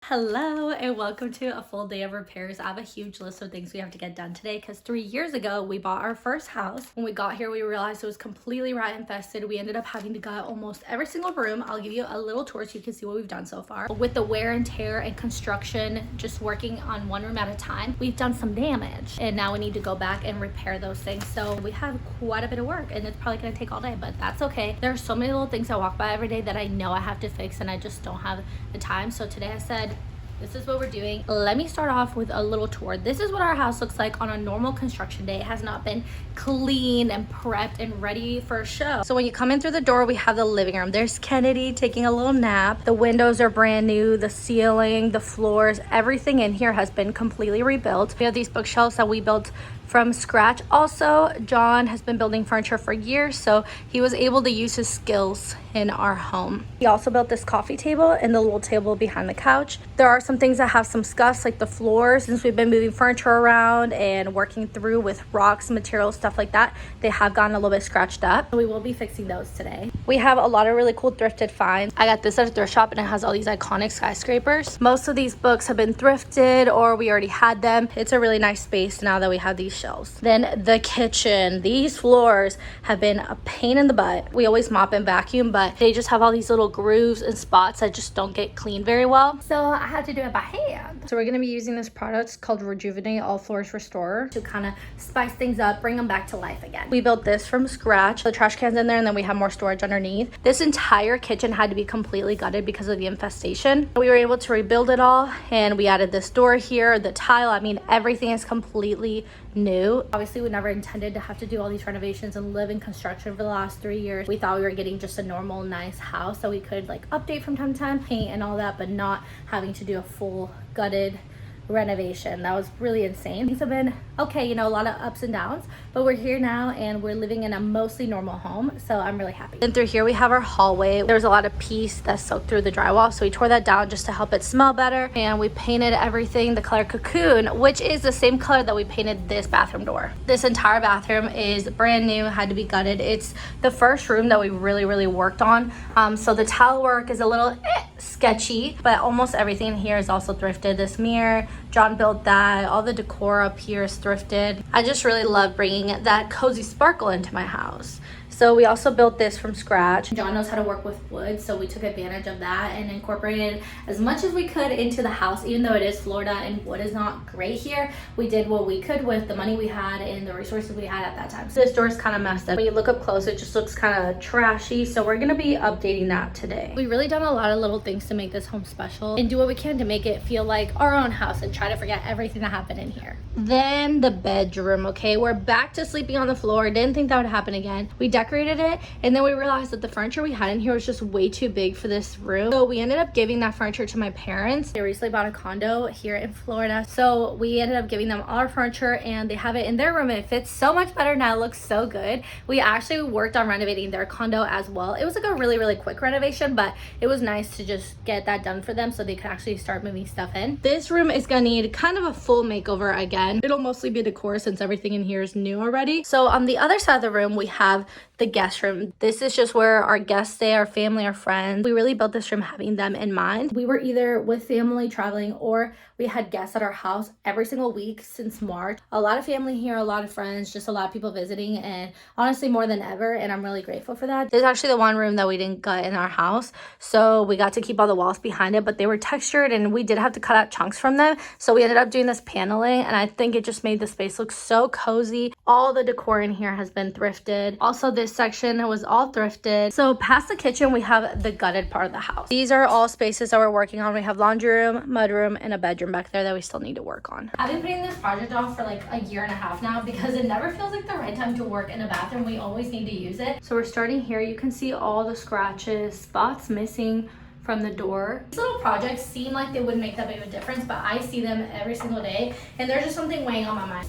Hello and welcome to a full day of repairs. I have a huge list of things we have to get done today because 3 years ago we bought our first house. When we got here we realized it was completely rat infested. We ended up having to gut almost every single room. I'll give you a little tour so you can see what we've done so far. With the wear and tear and construction, just working on one room at a time, we've done some damage and now we need to go back and repair those things. So we have quite a bit of work and it's probably going to take all day, but that's okay. There are so many little things I walk by every day that I know I have to fix and I just don't have the time. So today I said, this is what we're doing. Let me start off with a little tour. This is what our house looks like on a normal construction day. It has not been cleaned and prepped and ready for a show. So when you come in through the door, we have the living room. There's Kennedy taking a little nap. The windows are brand new. The ceiling, the floors, everything in here has been completely rebuilt. We have these bookshelves that we built from scratch. Also, John has been building furniture for years, so he was able to use his skills in our home. He also built this coffee table and the little table behind the couch. There are some things that have some scuffs, like the floors. Since we've been moving furniture around and working through with rocks, materials, stuff like that, they have gotten a little bit scratched up. We will be fixing those today. We have a lot of really cool thrifted finds. I got this at a thrift shop and it has all these iconic skyscrapers. Most of these books have been thrifted or we already had them. It's a really nice space now that we have these shelves. Then the kitchen. These floors have been a pain in the butt. We always mop and vacuum, but they just have all these little grooves and spots that just don't get cleaned very well. So I had to do it by hand. So we're going to be using this product called Rejuvenate All Floors Restorer to kind of spice things up, bring them back to life again. We built this from scratch. The trash can's in there and then we have more storage underneath. This entire kitchen had to be completely gutted because of the infestation. We were able to rebuild it all and we added this door here, the tile. I mean, everything is completely new. Obviously, we never intended to have to do all these renovations and live in construction for the last 3 years. We thought we were getting just a normal, nice house that we could like update from time to time, paint and all that, but not having to do a full gutted renovation. That was really insane. Things have been okay, you know, a lot of ups and downs, but we're here now and we're living in a mostly normal home, so I'm really happy. And through here we have our hallway. There's a lot of piece that soaked through the drywall, so we tore that down just to help it smell better, and we painted everything the color Cocoon, which is the same color that we painted this bathroom door. This entire bathroom is brand new, had to be gutted. It's the first room that we really worked on, so the tile work is a little sketchy, but almost everything in here is also thrifted. This mirror, John built that. All the decor up here is thrifted. I just really love bringing that cozy sparkle into my house. So we also built this from scratch. John knows how to work with wood, so we took advantage of that and incorporated as much as we could into the house. Even though it is Florida and wood is not great here, we did what we could with the money we had and the resources we had at that time. So this door is kind of messed up. When you look up close, it just looks kind of trashy, so we're gonna be updating that today. We've really done a lot of little things to make this home special and do what we can to make it feel like our own house and try to forget everything that happened in here. Then the bedroom, okay? We're back to sleeping on the floor. Didn't think that would happen again. We decorated it and then we realized that the furniture we had in here was just way too big for this room, so we ended up giving that furniture to my parents. They recently bought a condo here in Florida, so we ended up giving them all our furniture and they have it in their room and it fits so much better now. It looks so good. We actually worked on renovating their condo as well. It was like a really quick renovation, but it was nice to just get that done for them so they could actually start moving stuff in. This room is gonna need kind of a full makeover again. It'll mostly be decor since everything in here is new already. So on the other side of the room we have the guest room. This is just where our guests stay, our family, our friends. We really built this room having them in mind. We were either with family traveling or we had guests at our house every single week since March. A lot of family here, a lot of friends, just a lot of people visiting, and honestly more than ever, and I'm really grateful for that. This is actually the one room that we didn't gut in our house, so we got to keep all the walls behind it, but they were textured and we did have to cut out chunks from them, so we ended up doing this paneling and I think it just made the space look so cozy. All the decor in here has been thrifted. Also, this section was all thrifted. So past the kitchen we have the gutted part of the house. These are all spaces that we're working on. We have laundry room, mud room, and a bedroom back there that we still need to work on. I've been putting this project off for like a year and a half now because it never feels like the right time to work in a bathroom. We always need to use it. So we're starting here. You can see all the scratches, spots missing from the door. These little projects seem like they wouldn't make that big of a difference, but I see them every single day and there's just something weighing on my mind.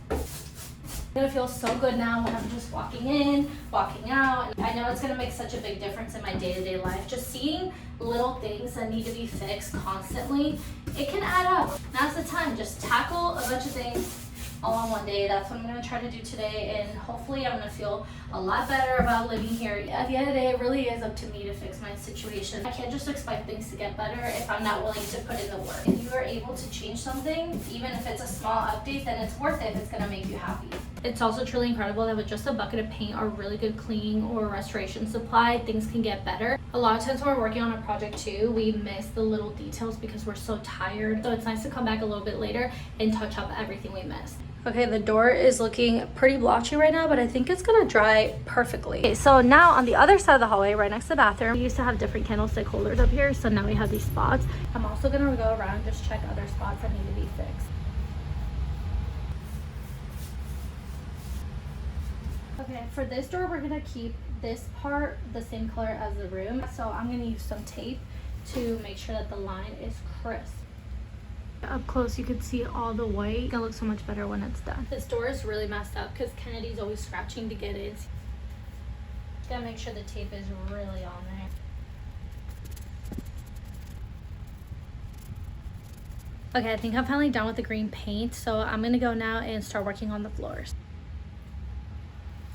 It's gonna feel so good now when I'm just walking in, walking out. I know it's gonna make such a big difference in my day-to-day life. Just seeing little things that need to be fixed constantly, it can add up. Now's the time, just tackle a bunch of things all in one day. That's what I'm going to try to do today, and hopefully I'm going to feel a lot better about living here. At the end of the day, it really is up to me to fix my situation. I can't just expect things to get better if I'm not willing to put in the work. If you are able to change something, even if it's a small update, then it's worth it if it's going to make you happy. It's also truly incredible that with just a bucket of paint or really good cleaning or restoration supply, things can get better. A lot of times when we're working on a project too, we miss the little details because we're so tired. So it's nice to come back a little bit later and touch up everything we missed. Okay, the door is looking pretty blotchy right now, but I think it's gonna dry perfectly. Okay, so now on the other side of the hallway, right next to the bathroom, we used to have different candlestick holders up here, so now we have these spots. I'm also gonna go around and just check other spots that need to be fixed. Okay, for this door, we're gonna keep this part the same color as the room. So I'm gonna use some tape to make sure that the line is crisp. Up close, you can see all the white. It's gonna look so much better when it's done. This door is really messed up because Kennedy's always scratching to get in. Gotta make sure the tape is really on there. Okay, I think I'm finally done with the green paint, so I'm gonna go now and start working on the floors.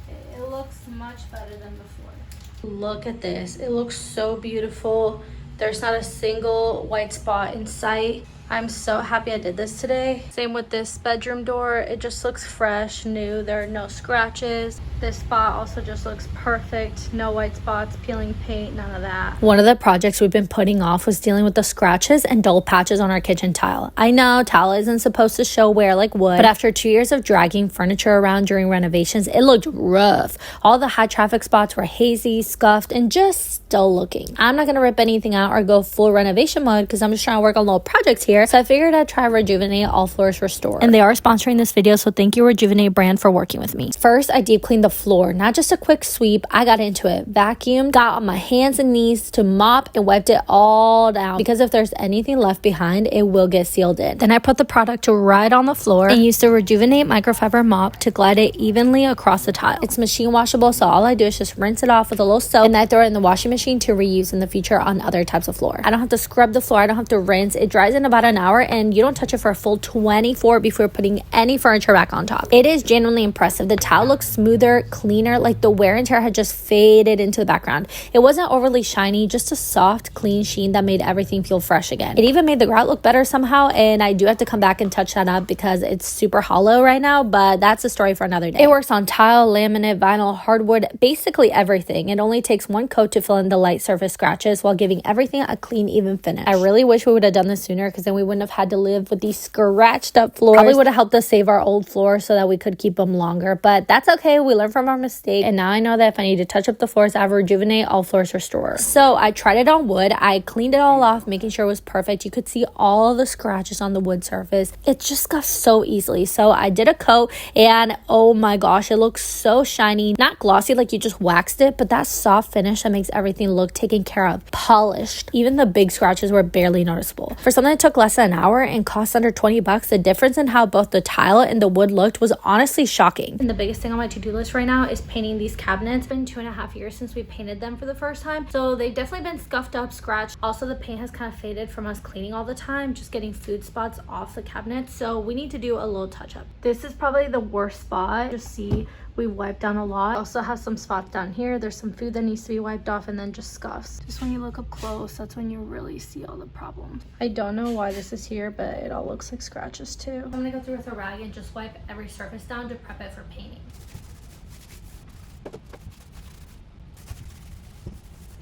It looks much better than before. Look at this. It looks so beautiful. There's not a single white spot in sight. I'm so happy I did this today. Same with this bedroom door. It just looks fresh, new. There are no scratches. This spot also just looks perfect. No white spots, peeling paint, none of that. One of the projects we've been putting off was dealing with the scratches and dull patches on our kitchen tile. I know tile isn't supposed to show wear like wood, but after 2 years of dragging furniture around during renovations, it looked rough. All the high traffic spots were hazy, scuffed, and just dull looking. I'm not gonna rip anything out or go full renovation mode because I'm just trying to work on little projects here. So I figured I'd try Rejuvenate All Floors Restorer. And they are sponsoring this video, so thank you Rejuvenate brand for working with me. First, I deep cleaned the floor, not just a quick sweep. I got into it, vacuumed, got on my hands and knees to mop and wiped it all down because if there's anything left behind, it will get sealed in. Then I put the product right on the floor and used the Rejuvenate microfiber mop to glide it evenly across the tile. It's machine washable, so all I do is just rinse it off with a little soap and I throw it in the washing machine to reuse in the future on other types of floor. I don't have to scrub the floor, I don't have to rinse. It dries in about an hour and you don't touch it for a full 24 before putting any furniture back on top. It is genuinely impressive. The tile looks smoother, cleaner, like the wear and tear had just faded into the background. It wasn't overly shiny, just a soft, clean sheen that made everything feel fresh again. It even made the grout look better somehow, and I do have to come back and touch that up because it's super hollow right now, but that's a story for another day. It works on tile, laminate, vinyl, hardwood, basically everything. It only takes one coat to fill in the light surface scratches while giving everything a clean, even finish. I really wish we would have done this sooner because then we wouldn't have had to live with these scratched up floors. Probably would have helped us save our old floors so that we could keep them longer, but that's okay. We learned from our mistake, and now I know that if I need to touch up the floors, I have Rejuvenate All Floors Restorer. So I tried it on wood. I cleaned it all off, making sure it was perfect. You could see all the scratches on the wood surface. It just got so easily. So I did a coat, and oh my gosh, it looks so shiny. Not glossy like you just waxed it, but that soft finish that makes everything look taken care of, polished. Even the big scratches were barely noticeable. For something that took less than an hour and cost under 20 bucks, the difference in how both the tile and the wood looked was honestly shocking. And the biggest thing on my to-do list right now is painting these cabinets. It's been 2.5 years since we painted them for the first time, so they've definitely been scuffed up, scratched. Also, the paint has kind of faded from us cleaning all the time, just getting food spots off the cabinets, so we need to do a little touch up. This is probably the worst spot. Just see, we wiped down a lot. Also have some spots down here. There's some food that needs to be wiped off, and then just scuffs. Just when you look up close, that's when you really see all the problems. I don't know why this is here, but it all looks like scratches too. I'm gonna go through with a rag and just wipe every surface down to prep it for painting.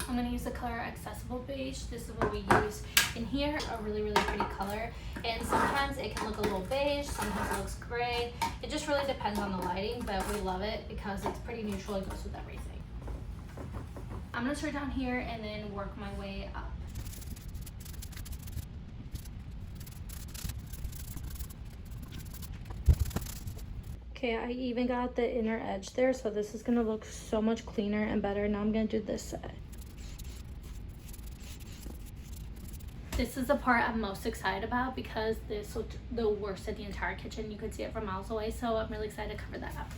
I'm gonna use the color Accessible Beige. This is what we use in here, a really, really pretty color. And sometimes it can look a little beige, sometimes it looks gray. It just really depends on the lighting, but we love it because it's pretty neutral. It goes with everything. I'm gonna start down here and then work my way up. Okay, I even got the inner edge there, so this is gonna look so much cleaner and better. Now I'm gonna do this side. This is the part I'm most excited about because this looked the worst at the entire kitchen. You could see it from miles away, so I'm really excited to cover that up.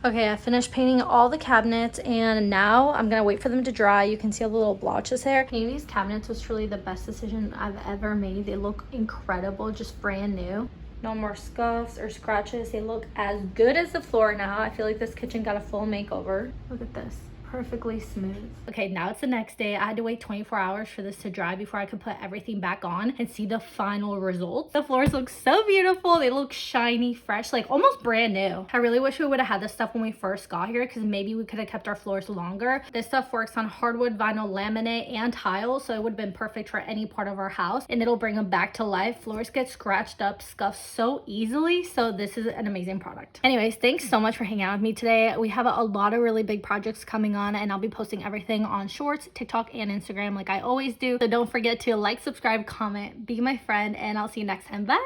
Okay, I finished painting all the cabinets and now I'm gonna wait for them to dry. You can see all the little blotches there. Painting these cabinets was truly the best decision I've ever made. They look incredible, just brand new. No more scuffs or scratches. They look as good as the floor now. I feel like this kitchen got a full makeover. Look at this. Perfectly smooth. Okay, now it's the next day. I had to wait 24 hours for this to dry before I could put everything back on and see the final results. The floors look so beautiful. They look shiny, fresh, like almost brand new. I really wish we would have had this stuff when we first got here because maybe we could have kept our floors longer. This stuff works on hardwood, vinyl, laminate, and tile, so it would have been perfect for any part of our house and it'll bring them back to life. Floors get scratched up, scuffed so easily, so this is an amazing product. Anyways, thanks so much for hanging out with me today. We have a lot of really big projects coming on and I'll be posting everything on Shorts, TikTok, and Instagram like I always do. So don't forget to like, subscribe, comment, be my friend, and I'll see you next time. Bye!